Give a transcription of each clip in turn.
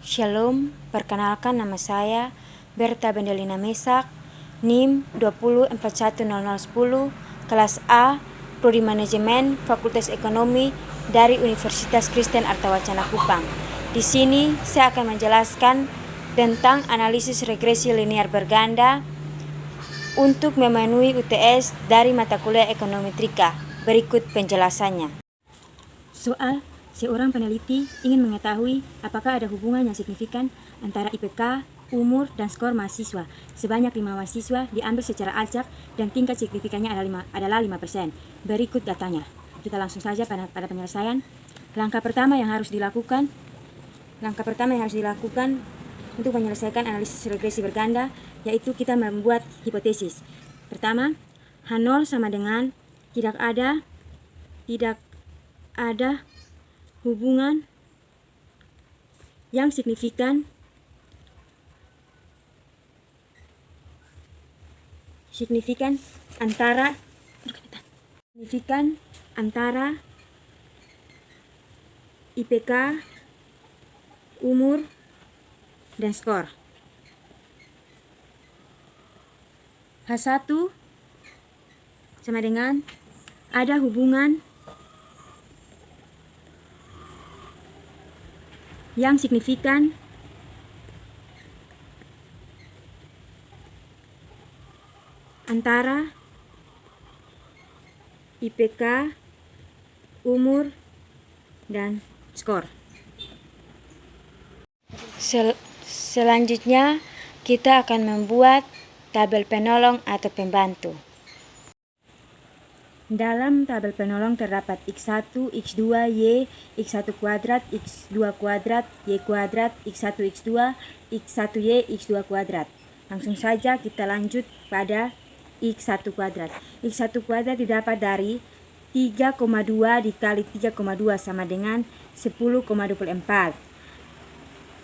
Shalom, perkenalkan nama saya Berta Bendelina Mesak, NIM 2041010, kelas A, Prodi Manajemen, Fakultas Ekonomi dari Universitas Kristen Artawacana Kupang. Di sini saya akan menjelaskan tentang analisis regresi linear berganda untuk memenuhi UTS dari mata kuliah ekonometrika. Berikut penjelasannya. Soal, seorang peneliti ingin mengetahui apakah ada hubungan yang signifikan antara IPK, umur, dan skor mahasiswa. Sebanyak 5 mahasiswa diambil secara acak dan tingkat signifikannya adalah 5%. Berikut datanya. Kita langsung saja pada penyelesaian. Langkah pertama yang harus dilakukan untuk menyelesaikan analisis regresi berganda, yaitu kita membuat hipotesis. Pertama, H0 sama dengan tidak ada hubungan yang signifikan antara IPK, umur, dan skor. H1 sama dengan ada hubungan yang signifikan antara IPK, umur, dan skor. Selanjutnya, kita akan membuat tabel penolong atau pembantu. Dalam tabel penolong terdapat X1, X2, Y, X1 kuadrat, X2 kuadrat, Y kuadrat, X1, X2, X1Y, X2 kuadrat. Langsung saja kita lanjut pada X1 kuadrat. X1 kuadrat didapat dari 3,2 dikali 3,2 sama dengan 10,24.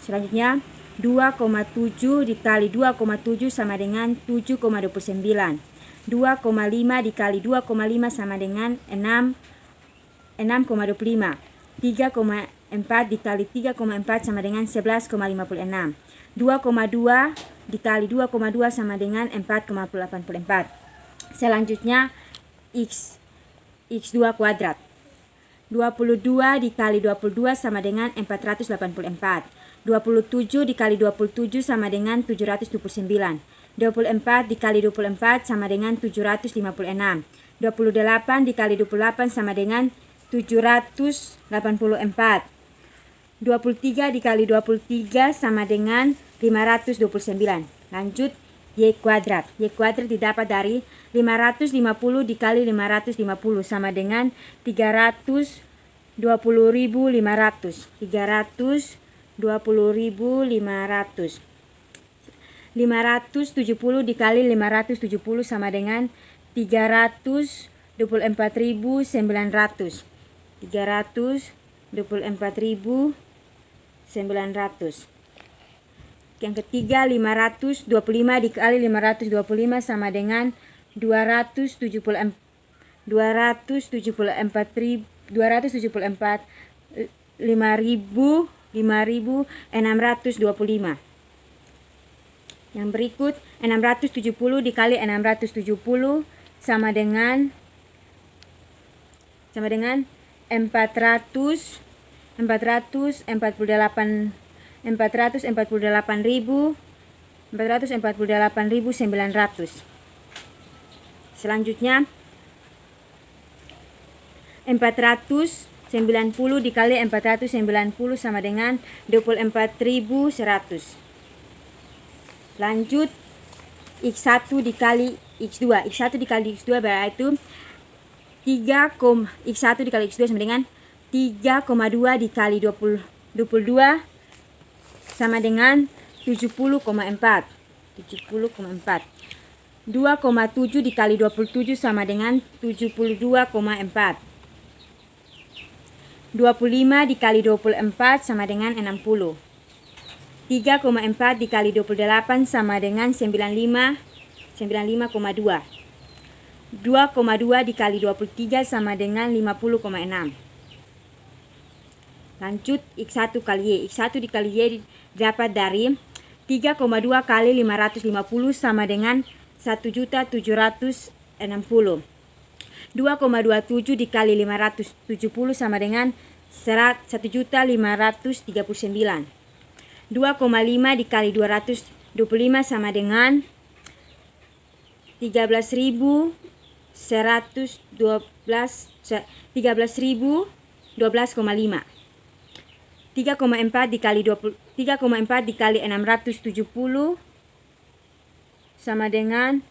Selanjutnya 2,7 dikali 2,7 sama dengan 7,29. 2,5 dikali 2,5 sama dengan 6,25. 3,4 dikali 3,4 sama dengan 11,56. 2,2 dikali 2,2 sama dengan 4,84. Selanjutnya X2 kuadrat. 22 dikali 22 sama dengan 484. 27 dikali 27 sama dengan 729. 24 dikali 24 sama dengan 756. 28 dikali 28 sama dengan 784. 23 dikali 23 sama dengan 529. Lanjut Y kuadrat. Y kuadrat didapat dari 550 dikali 550 sama dengan 320.500. 320.500. 570 dikali 570 sama dengan 324.900. 324.900. Yang ketiga 525 dikali 525 sama dengan 274.625. 5.625. Yang berikut 670 dikali 670 sama dengan 448.900. Selanjutnya 490 dikali 490 sama dengan 24.100. Lanjut X1 dikali X2. X1 dikali X2 berarti X1 dikali X2 sama dengan 3,2 dikali 22 sama dengan 70,4. 2,7 dikali 27 sama dengan 72,4. 25 dikali 24 sama dengan 60. 3,4 dikali 28 sama dengan 95,2. 2,2 dikali 23 sama dengan 50,6. Lanjut X1 kali Y. X1 dikali Y dapat dari 3,2 kali 550 sama dengan 1.760. 2,27 dikali 570 sama dengan 1.539. 2,5 dikali 225 sama dengan 13.012. 13.012,5. 3,4 dikali 670 sama dengan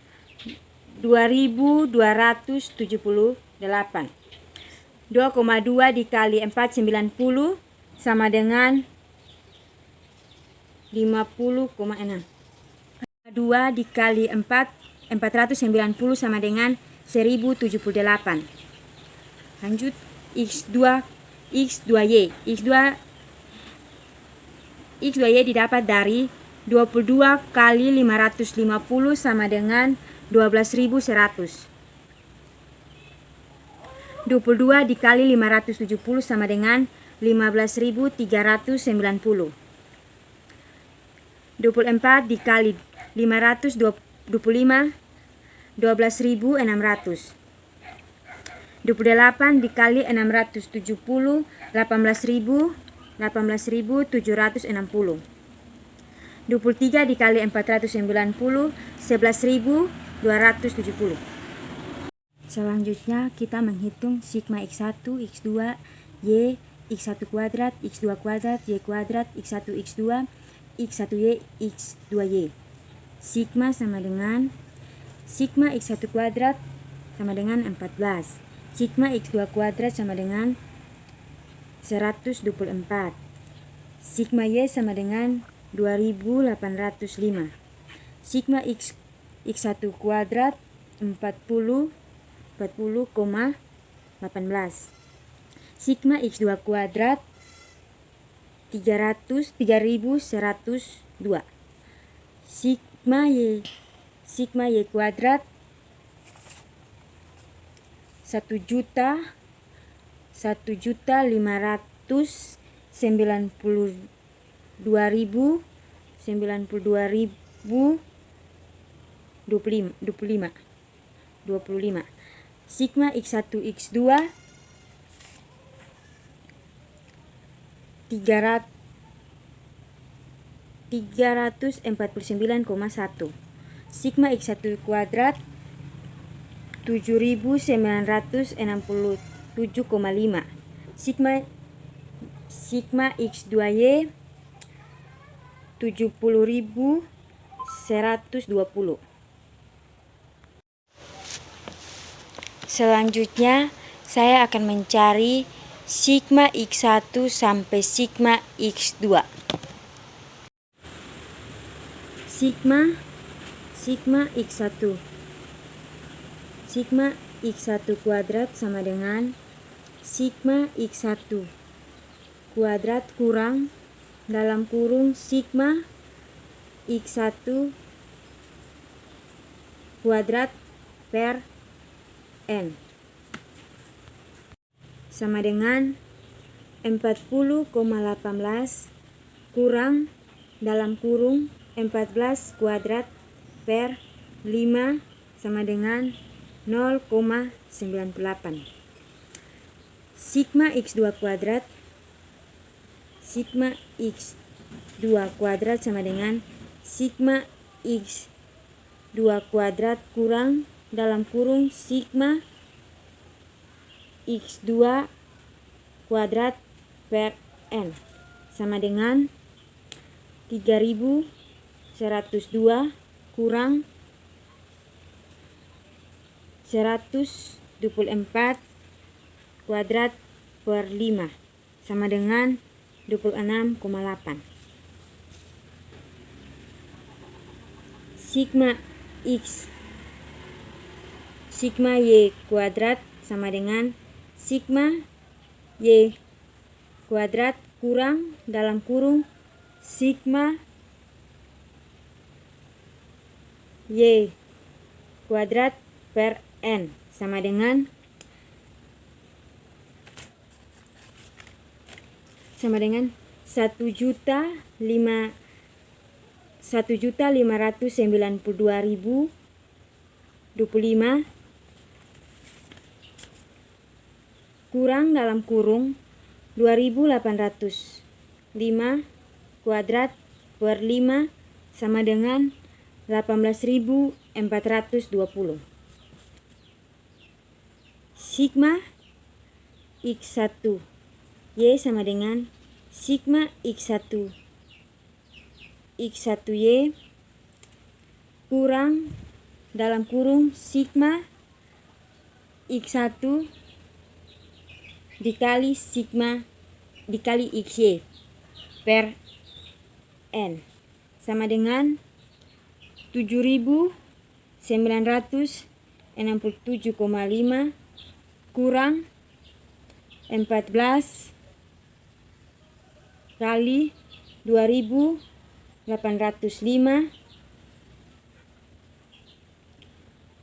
2.278. 2,2 dikali 490 sama dengan 50,6. 2 dikali 490 sama dengan 1078. Lanjut X2Y. X2Y didapat dari 22 kali 550 sama dengan 12.100. 22 dikali 570 sama dengan 15.390. 24 dikali 525, 12.600. 28 dikali 670, 18.760. 23 dikali 490, 11.270. Selanjutnya kita menghitung sigma X1, X2, Y, X1 kuadrat, X2 kuadrat, Y kuadrat, X1, X2, X1Y, X2Y. Sigma sama dengan sigma X1 kuadrat sama dengan 14. Sigma X2 kuadrat sama dengan 124. Sigma Y sama dengan 2805. Sigma X1 kuadrat 40,18. Sigma X2 kuadrat 3102. Sigma Y kuadrat 1.592.025. Sigma X1 X2 349,1. Sigma X1 kuadrat 7.967,5. Sigma X2Y 70.120. Selanjutnya, saya akan mencari sigma X1 sampai sigma X2. Sigma X1. Sigma X1 kuadrat sama dengan sigma X1 kuadrat kurang dalam kurung sigma X1 kuadrat per N sama dengan 40,18 kurang dalam kurung 14 kuadrat per 5 sama dengan 0,98. Sigma X2 kuadrat sama dengan sigma X2 kuadrat kurang dalam kurung sigma X2 kuadrat per N sama dengan 3.102 kurang 124 kuadrat per 5 sama dengan 26,8. Sigma Y kuadrat sama dengan sigma Y kuadrat kurang dalam kurung sigma Y kuadrat per N sama dengan sama dengan 1.592.025 kurang dalam kurung 2.805 kuadrat per 5 sama dengan 18.420. Sigma X1 Y sama dengan sigma X1 Y kurang dalam kurung sigma X1 dikali sigma dikali XY per N sama dengan 7.967,5 kurang 14 kali 2.805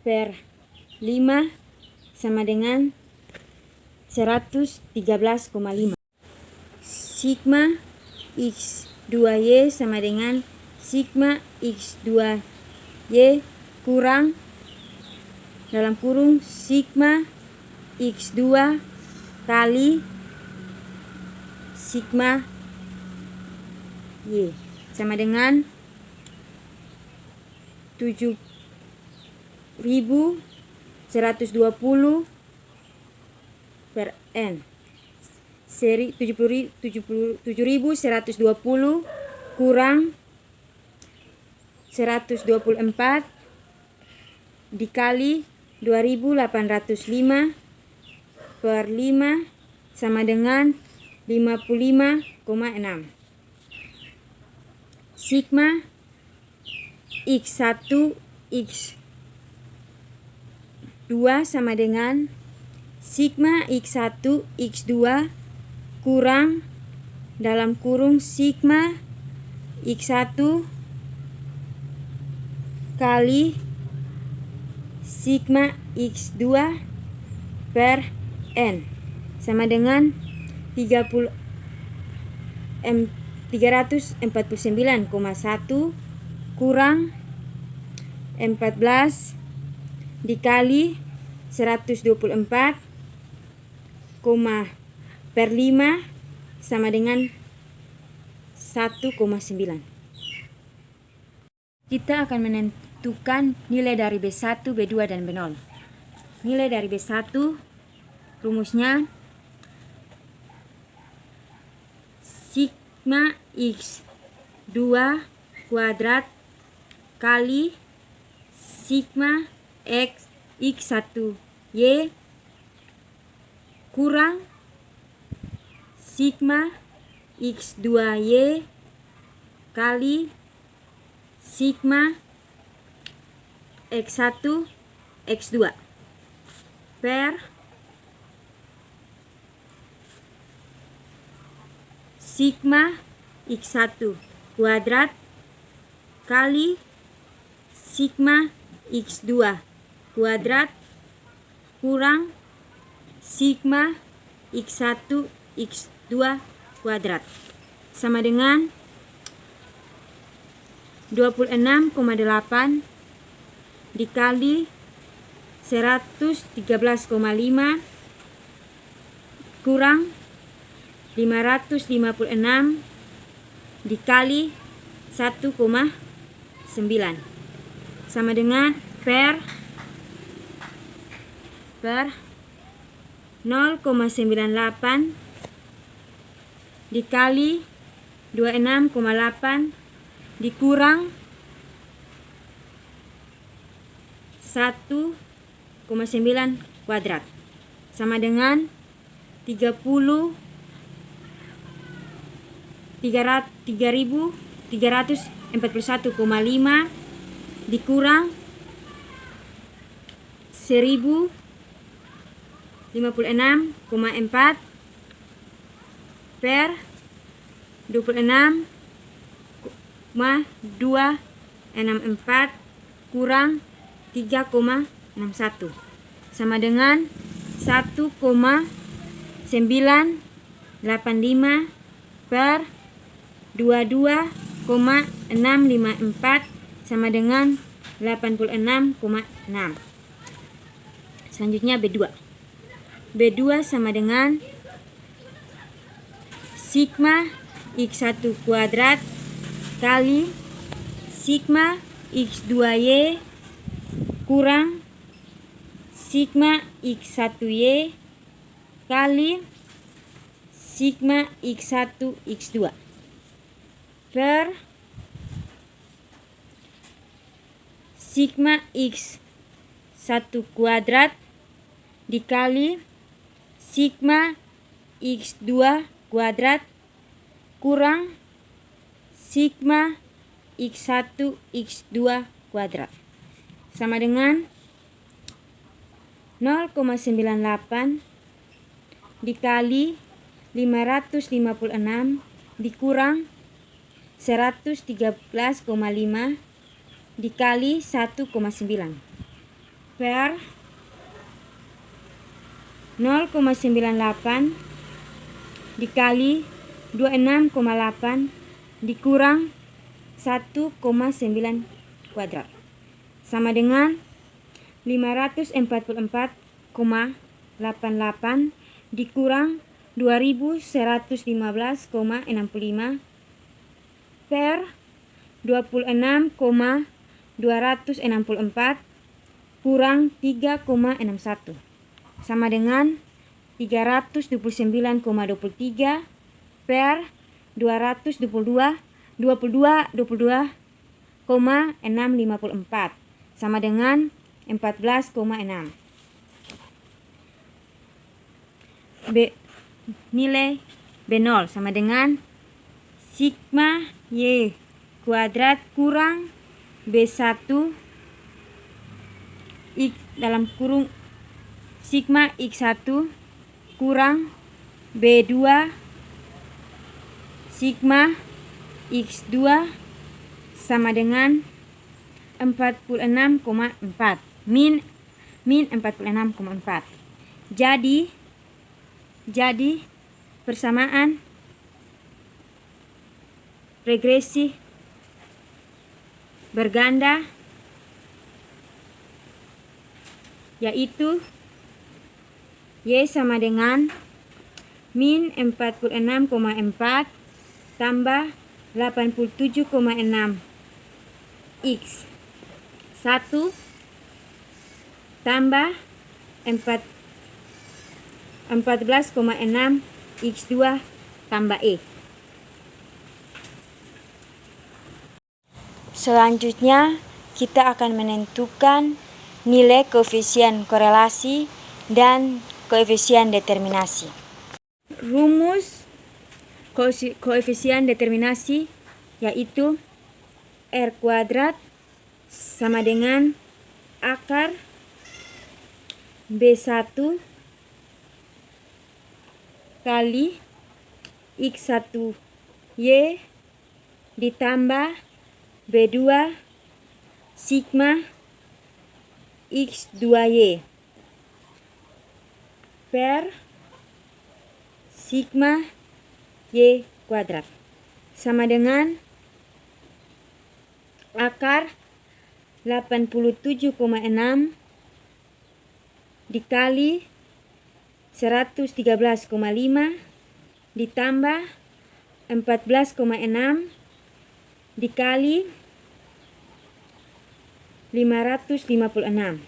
per 5 sama dengan 113,5. Sigma X2Y sama dengan sigma X2Y kurang dalam kurung sigma X2 kali sigma Y sama dengan 7.120 per N. Seri 7.120 kurang 124 dikali 2.805 per 5 sama dengan 55,6. Sigma X1 X2 sama dengan sigma X1 X2 kurang dalam kurung sigma X1 kali sigma X2 per N sama dengan 349,1 kurang 14 dikali 124, per 5 sama dengan 1,9. Kita akan menentukan nilai dari B1, B2, dan B0. Nilai dari B1 rumusnya sigma X2 kuadrat kali sigma X1 Y kurang sigma X2Y kali sigma X1 X2 per sigma X1 kuadrat kali sigma X2 kuadrat kurang sigma X1 X2 kuadrat sama dengan 26,8 dikali 113,5 kurang 556 dikali 1,9 sama dengan per 0,98 dikali 26,8 dikurang 1,9 kuadrat sama dengan 3.341,5 dikurang 1.056,4 per 26,264 kurang 3,61 sama dengan 1,985 per 22,654 sama dengan 86,6. Selanjutnya B2. B2 sama dengan sigma X1 kuadrat kali sigma X2Y kurang sigma X1Y kali sigma X1 X2 per sigma X1 kuadrat dikali sigma X2 kuadrat kurang sigma X1 X2 kuadrat sama dengan 0,98 dikali 556 dikurang 113,5 dikali 1,9 per 0,98 dikali 26,8 dikurang 1,9 kuadrat sama dengan 544,88 dikurang 2115,65 per 26,264 kurang 3,61 sama dengan 329,23 per 22,654 sama dengan 14,6. Nilai B0 sama dengan sigma Y kuadrat kurang B1 X dalam kurung sigma X1 kurang B2 sigma X2 sama dengan 46,4 min 46,4. Jadi persamaan regresi berganda yaitu Y sama dengan min 46,4 tambah 87,6 X 1 tambah 14,6 X2 tambah E. Selanjutnya, kita akan menentukan nilai koefisien korelasi dan koefisien determinasi. Rumus koefisien determinasi yaitu R kuadrat sama dengan akar B1 kali X1Y ditambah B2 sigma X2Y per sigma Y kuadrat sama dengan akar 87,6 dikali 113,5 ditambah 14,6 dikali 556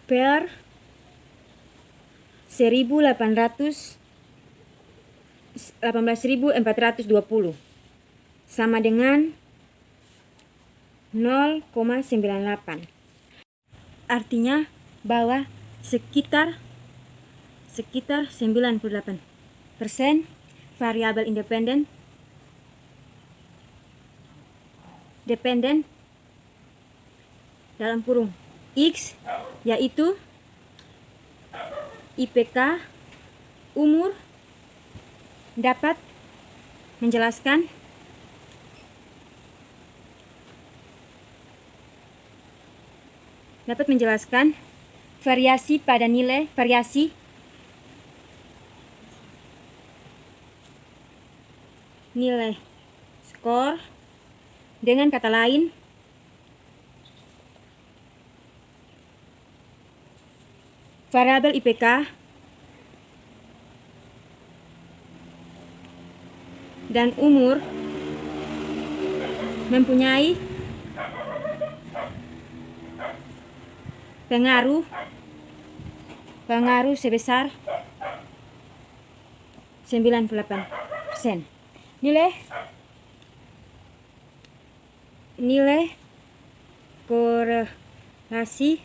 per 18.420 sama dengan 0,98. Artinya bahwa sekitar 98% variabel independen dalam kurung X yaitu IPK, umur dapat menjelaskan variasi pada nilai variasi nilai skor. Dengan kata lain, variabel IPK dan umur mempunyai pengaruh sebesar 98%. Nilai korelasi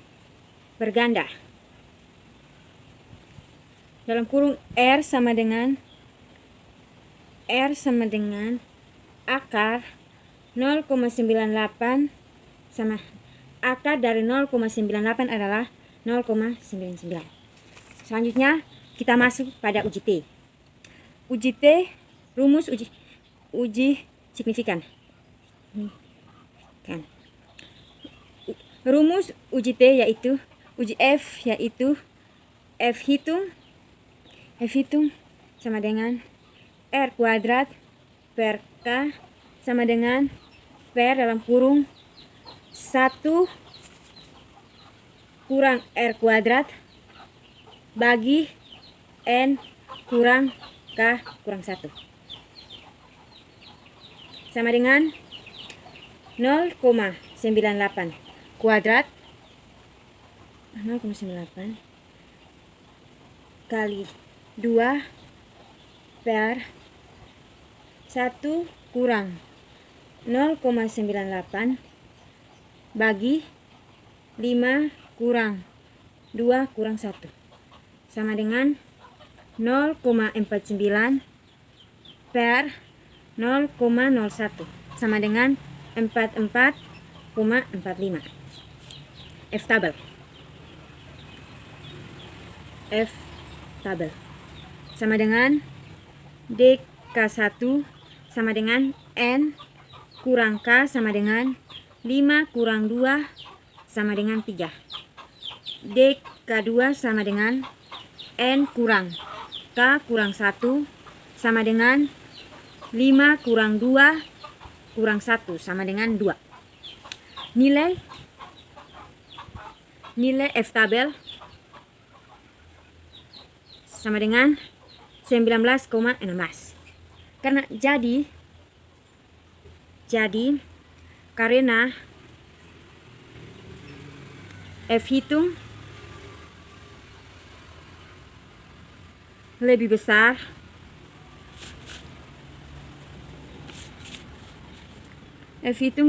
berganda dalam kurung R sama dengan akar 0,98 sama akar dari 0,98 adalah 0,99. Selanjutnya kita masuk pada uji T. Uji T, rumus uji signifikan. Rumus uji T yaitu uji F, yaitu F hitung sama dengan R kuadrat per K sama dengan per dalam kurung 1 kurang R kuadrat bagi N kurang K kurang 1 sama dengan 0,98 kuadrat 0,98 kali 2 per 1 kurang 0,98 bagi 5 kurang 2 kurang 1 sama dengan 0,49 per 0,01 sama dengan 44,45. F tabel sama dengan DK1 sama dengan N kurang K sama dengan 5 kurang 2 sama dengan 3. DK2 sama dengan N kurang K kurang 1 sama dengan 5 kurang 2 kurang 1 sama dengan 2. Nilai F tabel sama dengan 19,16. Karena karena F hitung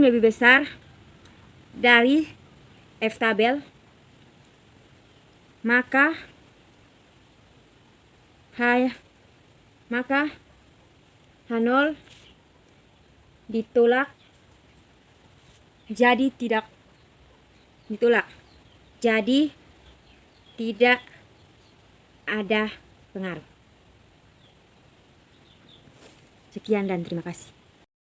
lebih besar dari F tabel, maka H0 ditolak, jadi tidak ditolak, jadi tidak ada pengaruh. Sekian dan terima kasih.